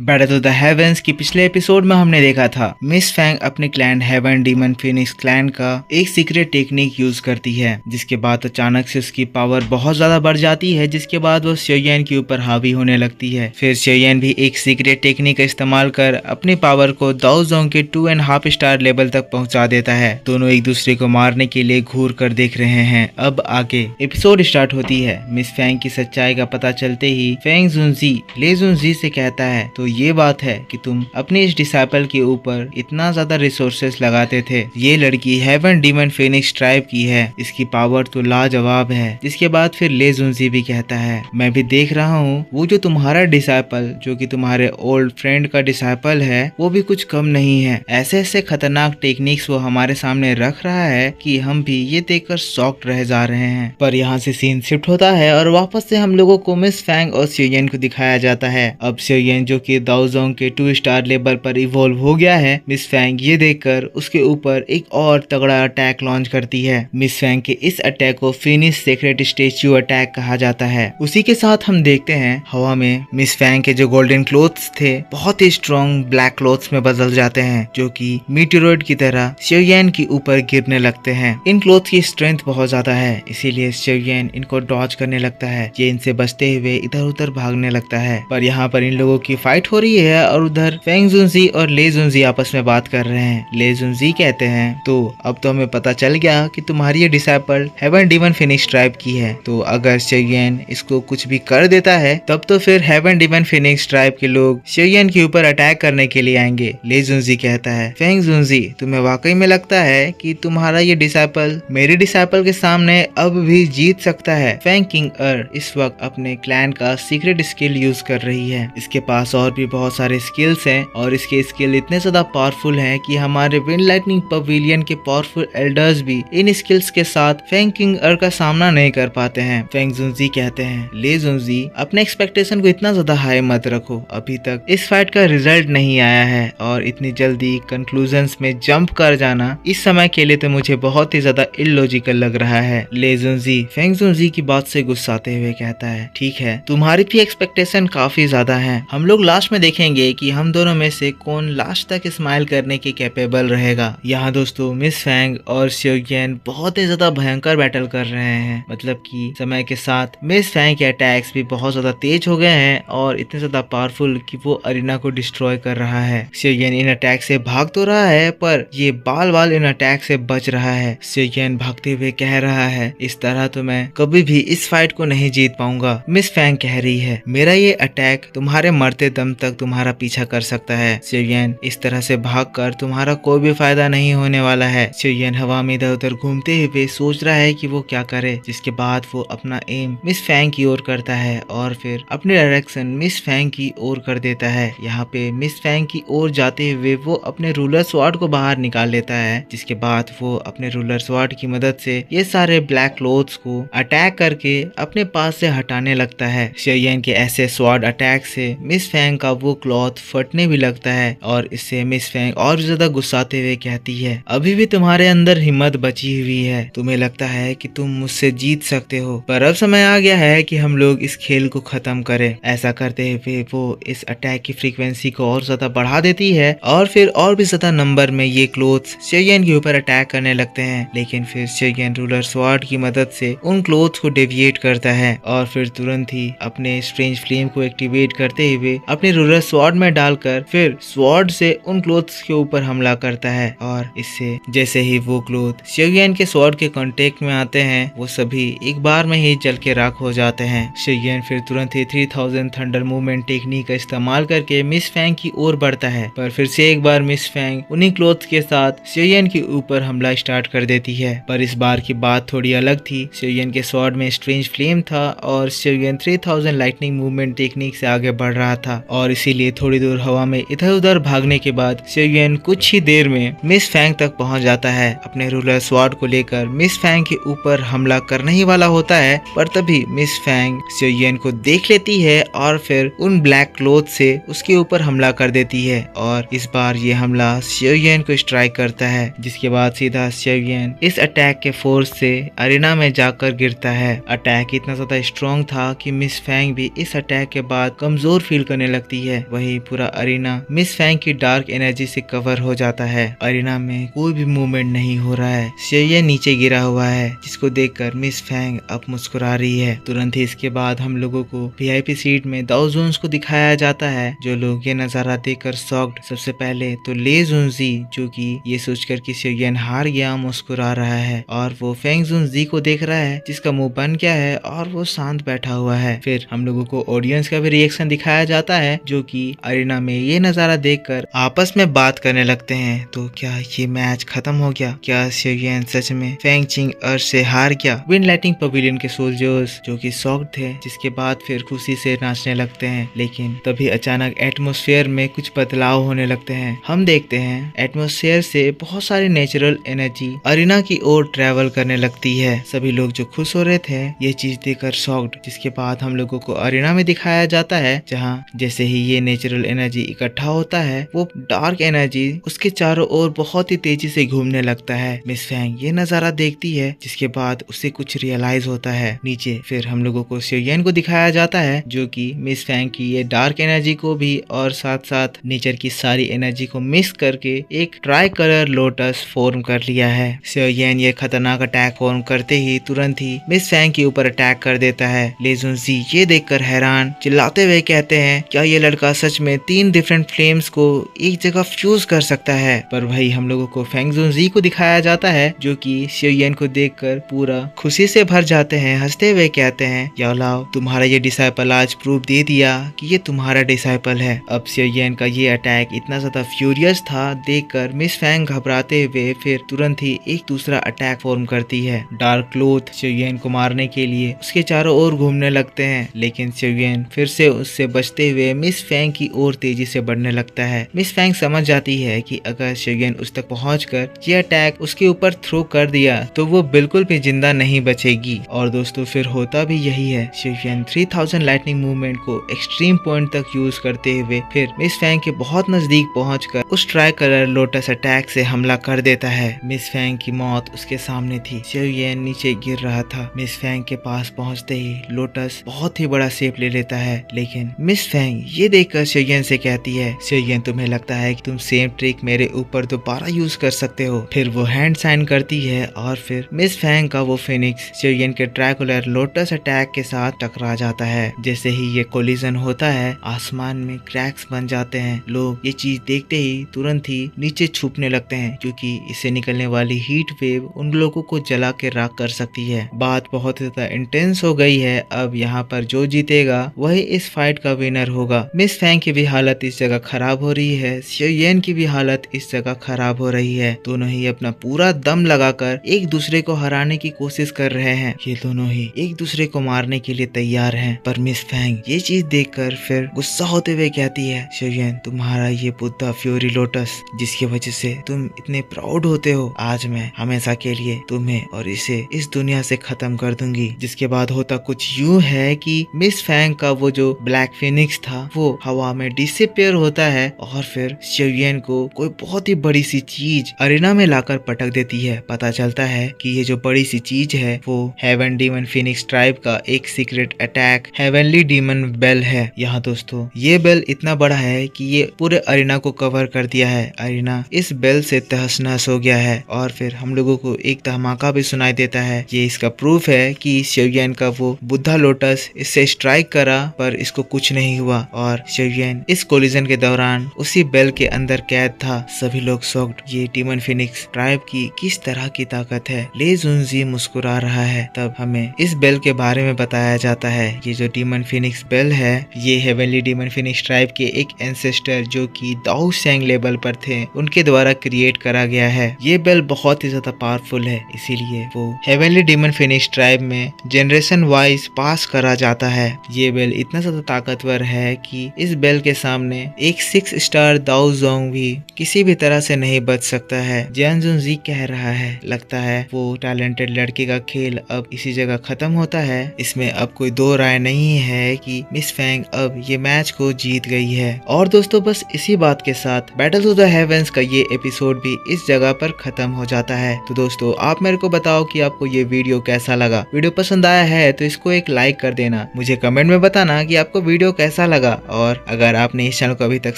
Battle to the heavens की पिछले episode में हमने देखा था मिस फैंग अपने clan heaven demon phoenix clan का एक सीक्रेट टेक्निक यूज करती है, जिसके बाद अचानक से उसकी पावर बहुत ज्यादा बढ़ जाती है, जिसके बाद वो शेयन के ऊपर हावी होने लगती है। फिर शेयन भी एक सीक्रेट टेक्निक का इस्तेमाल कर अपनी पावर को दाओ जोंग के 2.5 स्टार लेवल तक पहुंचा देता है। दोनों एक दूसरे को मारने के लिए घूर कर देख रहे हैं। अब आगे एपिसोड स्टार्ट होती है। मिस फैंग की सच्चाई का पता चलते ही फेंग जुनजी ले जुनजी से कहता है, तो ये बात है कि तुम अपने इस डिसाइपल के ऊपर इतना ज्यादा रिसोर्सेस लगाते थे। ये लड़की हेवन डीमन फिनिक्स ट्राइब की है, इसकी पावर तो लाजवाब है। जिसके बाद फिर ले जुनजी भी कहता है, मैं भी देख रहा हूँ वो जो तुम्हारा डिसाइपल, जो कि तुम्हारे ओल्ड फ्रेंड का डिसाइपल है, वो भी कुछ कम नहीं है। ऐसे ऐसे खतरनाक टेक्निक्स वो हमारे सामने रख रहा है कि हम भी ये देखकर शॉक्ड रह जा रहे हैं। पर यहाँ से सीन शिफ्ट होता है और वापस से हम लोगों को मिस फैंग और शेयन को दिखाया जाता है। अब शेयन जो कि दाओ जोंग के 2 स्टार लेवल पर इवॉल्व हो गया है, मिस फैंग ये देखकर उसके ऊपर एक और तगड़ा अटैक लॉन्च करती है। मिस फैंग के इस अटैक को फिनिश सीक्रेट स्टेच्यू अटैक कहा जाता है। उसी के साथ हम देखते हैं हवा में मिस फैंग के जो गोल्डन क्लोथ्स थे बहुत ही स्ट्रॉन्ग ब्लैक क्लोथ्स में बदल जाते हैं, जो कि मीटेरोइड की तरह शेयन के ऊपर गिरने लगते हैं। इन क्लोथ की स्ट्रेंथ बहुत ज्यादा है, इसीलिए शेयन इनको डॉज करने लगता है। ये इनसे बचते हुए इधर उधर भागने लगता है। पर यहाँ पर इन लोगों की फाइट हो रही है और उधर फेंग जुनजी और ले जुनजी आपस में बात कर रहे हैं। ले जुनजी कहते हैं, तो अब तो हमें पता चल गया कि तुम्हारी ये disciple heaven demon phoenix tribe की है, तो अगर शेयन इसको कुछ भी कर देता है तब तो फिर हेवन डीमन फिनिक्स ट्राइब के लोग शेयन के ऊपर अटैक करने के लिए आएंगे। ले जुनजी कहता है, फेंग जुनजी तुम्हें वाकई में लगता है कि तुम्हारा ये डिसाइपल मेरे डिसाइपल के सामने अब भी जीत सकता है? फेंग किंग इस वक्त अपने क्लैन का सीक्रेट स्किल यूज कर रही है। इसके पास और भी बहुत सारे स्किल्स हैं और इसके स्किल इतने ज्यादा पावरफुल हैं कि हमारे विंड लाइटनिंग पवेलियन के पावरफुल एल्डर्स भी इन स्किल्स के साथ फेंग किंग का सामना नहीं कर पाते हैं। फेंग जुनजी कहते हैं, ले जुनजी अपने एक्सपेक्टेशन को इतना ज्यादा हाई मत रखो, अभी तक इस फाइट का रिजल्ट नहीं आया है और इतनी जल्दी कंक्लूजन्स में जंप कर जाना इस समय के लिए तो मुझे बहुत ही ज्यादा इलॉजिकल लग रहा है। ले जुनजी फेंग जुनजी की बात से गुस्साते हुए कहता है, ठीक है तुम्हारी भी एक्सपेक्टेशन काफी ज्यादा है, हम लोग लास्ट में देखेंगे कि हम दोनों में से कौन लास्ट तक स्माइल करने के कैपेबल रहेगा। यहाँ दोस्तों मिस फैंग और शेयन बहुत ही ज्यादा भयंकर बैटल कर रहे हैं। मतलब कि समय के साथ मिस फैंग के अटैक्स भी बहुत ज्यादा तेज हो गए हैं और इतने ज्यादा पावरफुल कि वो अरीना को डिस्ट्रॉय कर रहा है। शेयन इन अटैक से भाग तो रहा है पर ये बाल बाल इन अटैक से बच रहा है। शेयन भागते हुए कह रहा है, इस तरह तो मैं कभी भी इस फाइट को नहीं जीत पाऊंगा। मिस फैंग कह रही है, मेरा ये अटैक तुम्हारे मरते दम तक तुम्हारा पीछा कर सकता है। शेयन इस तरह से भागकर तुम्हारा कोई भी फायदा नहीं होने वाला है। शेयन हवा में इधर उधर घूमते हुए सोच रहा है कि वो क्या करे, जिसके बाद वो अपना एम मिस फैंग की ओर करता है और फिर अपने डायरेक्शन मिस फैंग की ओर कर देता है। यहाँ पे मिस फैंग की ओर जाते हुए वो अपने रूलर स्वॉर्ड को बाहर निकाल लेता है, जिसके बाद वो अपने रूलर स्वॉर्ड की मदद से ये सारे ब्लैक क्लोथ्स को अटैक करके अपने पास से हटाने लगता है। शेयन के ऐसे स्वॉर्ड अटैक से मिस फैंग का वो क्लॉथ फटने भी लगता है और इससे मिस फैंग और ज्यादा गुस्साते हुए कहती है, अभी भी तुम्हारे अंदर हिम्मत बची हुई है, तुम्हें लगता है कि तुम मुझसे जीत सकते हो, पर अब समय आ गया है कि हम लोग इस खेल को खत्म करें। ऐसा करते हुए वो इस अटैक की फ्रीक्वेंसी को और ज्यादा बढ़ा देती है और फिर और भी ज्यादा नंबर में ये क्लोथ्स शेयन के ऊपर अटैक करने लगते हैं। लेकिन फिर शेयन रूलर स्वॉर्ड की मदद से उन क्लोथ्स को डेविएट करता है और फिर तुरंत ही अपने स्ट्रेंज फ्लेम को एक्टिवेट करते हुए अपने रूलर स्वॉर्ड में डालकर फिर स्वॉर्ड से उन क्लोथ्स के ऊपर हमला करता है। और इससे जैसे ही वो क्लोथ शेयन के स्वॉर्ड के कांटेक्ट में आते हैं, वो सभी एक बार में ही जल के राख हो जाते हैं। शेयन फिर तुरंत ही 3000 थंडर मूवमेंट टेक्निक का इस्तेमाल करके मिस फैंग की ओर बढ़ता है, पर फिर से एक बार मिस फैंग उन्हीं क्लोथ्स के साथ शेयन के ऊपर हमला स्टार्ट कर देती है। पर इस बार की बात थोड़ी अलग थी। शेयन के स्वॉर्ड में स्ट्रेंज फ्लेम था और शेयन 3000 लाइटनिंग मूवमेंट टेक्निक से आगे बढ़ रहा था और इसीलिए थोड़ी दूर हवा में इधर उधर भागने के बाद शेयन कुछ ही देर में मिस फैंग तक पहुंच जाता है। अपने रूलर स्वॉर्ड को लेकर मिस फैंग के ऊपर हमला करने ही वाला होता है, पर तभी मिस फैंग शेयन को देख लेती है और फिर उन ब्लैक क्लोथ से उसके ऊपर हमला कर देती है और इस बार ये हमला शेयन को स्ट्राइक करता है, जिसके बाद सीधा शेयन इस अटैक के फोर्स से अरीना में जाकर गिरता है। अटैक इतना ज्यादा स्ट्रॉन्ग था कि मिस फैंग भी इस अटैक के बाद कमजोर फील करने लगती लगती है। वही पूरा अरीना मिस फैंग की डार्क एनर्जी से कवर हो जाता है। अरीना में कोई भी मूवमेंट नहीं हो रहा है। शेयन नीचे गिरा हुआ है, जिसको देखकर मिस फैंग अब मुस्कुरा रही है। तुरंत ही इसके बाद हम लोगों को वीआईपी सीट में दाओ जुन्स को दिखाया जाता है। जो लोग ये नजारा देखकर शॉक्ड, सबसे पहले तो ले जुनजी, जो कि ये सोचकर कि शेयन हार गया, मुस्कुरा रहा है और वो फेंग जुनजी को देख रहा है, जिसका मुंह बंद किया है और वो शांत बैठा हुआ है। फिर हम लोगों को ऑडियंस का भी रिएक्शन दिखाया जाता है, जो कि अरीना में ये नजारा देखकर आपस में बात करने लगते हैं। तो क्या ये मैच खत्म हो गया? क्या शेयन सच में फेंग चिंग अर्श से हार गया? विंड लाइटिंग पवेलियन के सोल्जर्स जो कि शॉक्ड थे, जिसके बाद फिर खुशी से नाचने लगते हैं। लेकिन तभी अचानक एटमॉस्फेयर में कुछ बदलाव होने लगते हैं। हम देखते हैं एटमॉस्फेयर से बहुत सारी नेचुरल एनर्जी अरीना की ओर ट्रेवल करने लगती है। सभी लोग जो खुश हो रहे थे ये चीज देखकर शॉक्ड। जिसके बाद हम लोगों को अरीना में दिखाया जाता है, जहां जैसे ही ये नेचुरल एनर्जी इकट्ठा होता है, वो डार्क एनर्जी उसके चारों ओर बहुत ही तेजी से घूमने लगता है। मिस फैंग ये नजारा देखती है, जिसके बाद उसे कुछ रियलाइज होता है। नीचे फिर हम लोगों को शेयन को दिखाया जाता है, जो कि मिस फैंग की ये डार्क एनर्जी को भी और साथ साथ नेचर की सारी एनर्जी को मिक्स करके एक ट्राई कलर लोटस फॉर्म कर लिया है। शेयन ये खतरनाक अटैक फॉर्म करते ही तुरंत ही मिस फैंग के ऊपर अटैक कर देता है। ले जुनजी ये देखकर हैरान चिल्लाते हुए कहते हैं, क्या ये लड़का सच में 3 डिफरेंट फ्लेम्स को एक जगह फ्यूज कर सकता है? पर वही हम लोगों को फेंग जुनजी को दिखाया जाता है, जो कि शेयन को देखकर पूरा खुशी से भर जाते हैं। हंसते हुए कहते हैं, याओ लाओ, तुम्हारा ये डिसाइपल आज प्रूफ दे दिया कि ये तुम्हारा डिसाइपल है। अब शेयन का ये अटैक इतना ज्यादा फ्यूरियस था, देखकर मिस फैंग घबराते हुए फिर तुरंत ही एक दूसरा अटैक फॉर्म करती है। डार्क क्लोथ शेयन को मारने के लिए उसके चारों ओर घूमने लगते हैं, लेकिन शेयन फिर से उससे बचते हुए मिस फैंग की ओर तेजी से बढ़ने लगता है। मिस फैंग समझ जाती है कि अगर शेयन उस तक पहुंचकर ये अटैक उसके ऊपर थ्रो कर दिया तो वो बिल्कुल भी जिंदा नहीं बचेगी। और दोस्तों फिर होता भी यही है। शेयन 3000 लाइटनिंग मूवमेंट को एक्सट्रीम पॉइंट तक यूज करते हुए फिर मिस फैंग के बहुत नजदीक पहुंचकर उस ट्राई कलर लोटस अटैक से हमला कर देता है। मिस फैंग की मौत उसके सामने थी। शेयन नीचे गिर रहा था। मिस फैंग के पास पहुंचते ही लोटस बहुत ही बड़ा शेप ले लेता है, लेकिन मिस फैंग ये देखकर शेयन से कहती है, शेयन तुम्हें लगता है कि तुम सेम ट्रिक मेरे ऊपर दोबारा यूज कर सकते हो? फिर वो हैंड साइन करती है और फिर मिस फैंग का वो फिनिक्स शेयन के ट्राइकुलर लोटस अटैक के साथ टकरा जाता है। जैसे ही ये कोलिजन होता है, आसमान में क्रैक्स बन जाते हैं। लोग ये चीज देखते ही तुरंत ही नीचे छुपने लगते हैं, क्योंकि इससे निकलने वाली हीट वेव उन लोगों को जला के राख कर सकती है। बात बहुत ज्यादा इंटेंस हो गई है। अब यहाँ पर जो जीतेगा वही इस फाइट का विनर होगा। मिस फैंग की भी हालत इस जगह खराब हो रही है, शेयन की भी हालत इस जगह खराब हो रही है। दोनों ही अपना पूरा दम लगाकर एक दूसरे को हराने की कोशिश कर रहे हैं। ये दोनों ही एक दूसरे को मारने के लिए तैयार हैं। पर मिस फैंग ये चीज देखकर फिर गुस्सा होते हुए कहती है, शेयन तुम्हारा ये बुद्धा फ्यूरी लोटस जिसकी वजह से तुम इतने प्राउड होते हो, आज मैं हमेशा के लिए तुम्हें और इसे इस दुनिया से खत्म कर दूंगी। जिसके बाद होता कुछ यूं है कि मिस फैंग का वो जो ब्लैक फिनिक्स था वो हवा में डिसअपियर होता है और फिर शेयन को कोई बहुत ही बड़ी सी चीज अरीना में लाकर पटक देती है। पता चलता है कि ये जो बड़ी सी चीज है वो हेवन डीमन फिनिक्स ट्राइब का एक secret attack heavenly demon bell है। यहाँ दोस्तों ये बेल इतना बड़ा है कि ये पूरे अरीना को कवर कर दिया है। अरीना इस बेल से तहस नहस हो गया है और फिर हम लोगों को एक धमाका भी सुनाई देता है। ये इसका प्रूफ है कि शेयन का वो बुद्धा लोटस इससे स्ट्राइक करा पर इसको कुछ नहीं हुआ और शेयन इस कोलिजन के दौरान उसी बेल के अंदर कैद था। सभी लोग शॉक्ड, ये डीमन फिनिक्स ट्राइब की किस तरह की ताकत है। ले जुनजी मुस्कुरा रहा है। तब हमें इस बेल के बारे में बताया जाता है। ये जो डीमन फिनिक्स बेल है ये हेवनली डीमन फिनिक्स ट्राइब के एक एंसेस्टर जो कि दाओ सेंग लेवल पर थे उनके द्वारा क्रिएट करा गया है। ये बेल बहुत ही ज्यादा पावरफुल है, इसीलिए वो हेवनली डीमन फिनिक्स ट्राइब में जनरेशन वाइज पास करा जाता है। ये बेल इतना ज्यादा ताकतवर है कि इस बेल के सामने एक 6 स्टार दाओ जोंग भी किसी भी तरह से नहीं बच सकता है। जियान जुनजी कह रहा है, लगता है वो टैलेंटेड लड़के का खेल अब इसी जगह खत्म होता है। इसमें अब कोई दो राय नहीं है कि मिस फैंग अब ये मैच को जीत गई है। और दोस्तों बस इसी बात के साथ बैटल ऑफ द हेवंस का ये एपिसोड भी इस जगह पर खत्म हो जाता है। तो दोस्तों आप मेरे को बताओ कि आपको ये वीडियो कैसा लगा। वीडियो पसंद आया है तो इसको एक लाइक कर देना। मुझे कमेंट में बताना कि आपको वीडियो कैसा लगा। जाएगा। और अगर आपने इस चैनल को अभी तक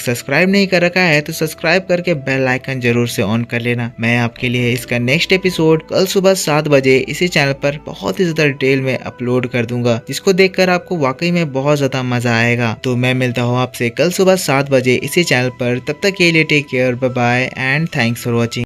सब्सक्राइब नहीं कर रखा है तो सब्सक्राइब करके बेल आइकन जरूर से ऑन कर लेना। मैं आपके लिए इसका नेक्स्ट एपिसोड कल सुबह 7 बजे इसी चैनल पर बहुत ही ज्यादा डिटेल में अपलोड कर दूंगा, जिसको देखकर आपको वाकई में बहुत ज्यादा मजा आएगा। तो मैं मिलता हूँ आपसे कल सुबह 7 बजे इसी चैनल पर। तब तक के लिए take care, bye bye and thanks for watching.